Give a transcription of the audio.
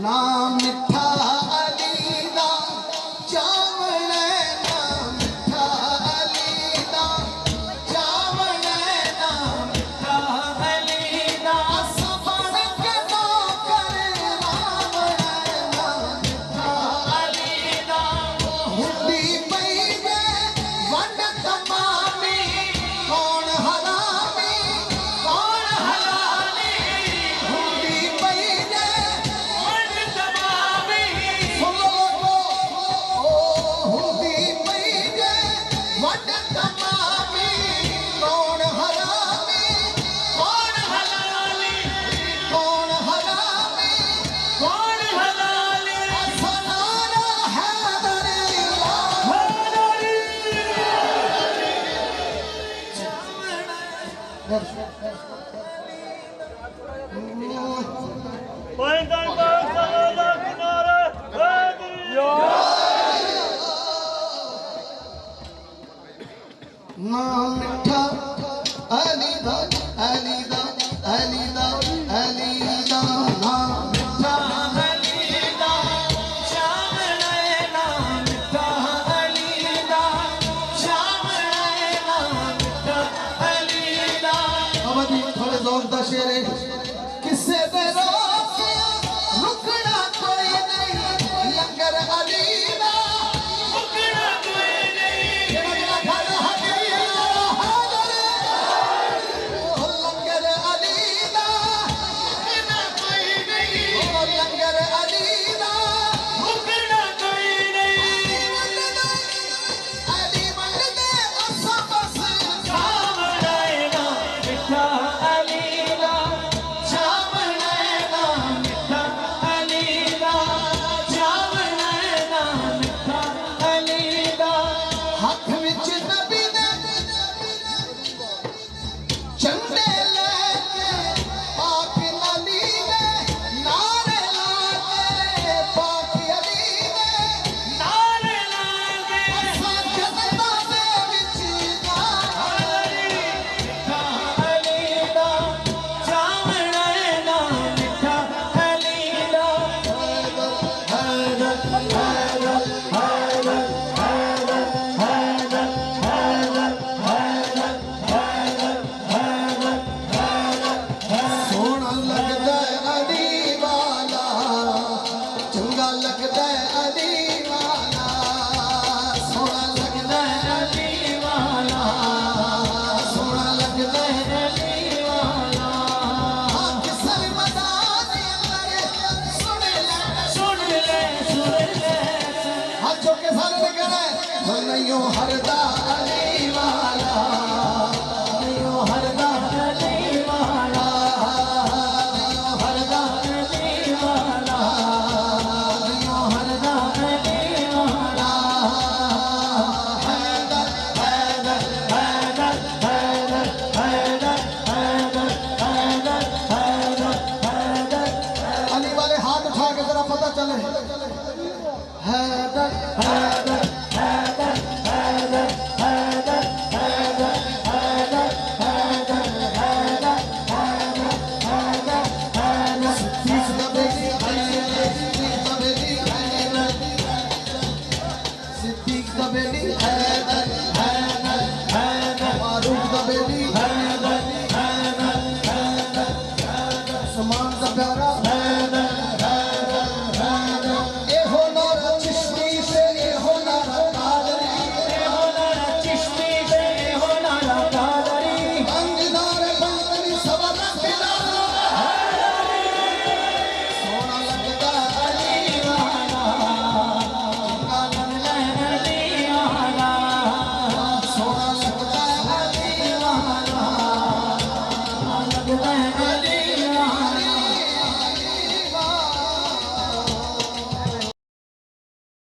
ना मिठा अली दा जावण ना मिठा अली दा जावण ना मिठा अली दा सफर के तो कर रावण ना मिठा अली दा हुंदी पई वे वंड तमामी कौन हरामी कौन हलाली हुंदी पई वे वंड तमामी सुनो ओ हुंदी पई वे वंड तमामी कौन हरामी कौन हलाली कौन हरामी कौन हलाली असनाना हैदरिया ना मिठा अली दा अली दा अली दा अली दा ना मिठा अली दा जावण ना मिठा अली दा जावण ना मिठा अली दा अवधी थोड़े जोर दा शेर है किसे दे रोकिया रुकना कोई नहीं लंगर अली दा रुकना कोई नहीं घर हकीरा हाज़िर ओ लंगर अली दा रुकना कोई नहीं ओ लंगर अली दा रुकना कोई नहीं अली मंगदे असा बस जावण ना मिठा अली दा जावण ना मिठा अली दा जावण ना मिठा अली दा हथ विच नबी दे झंडे लेके पाक अली दे नारे लाके पाक अली दे नारे लाके असा जन्नतां दे विच मिठा अली दा जावण ना मिठा अली दा हैदर हैदर हैदर हैदर हैदर हैदर हैदर सोहना लगदा अली वाला चंगा लगदा अली वाला सोहना लगदा अली वाला सोहना लगदा अली वाला किसर मदाद अंदर सुन ले सुन ले सुन ले हाथ चुक के सारे ने कहना है नहीं हरदा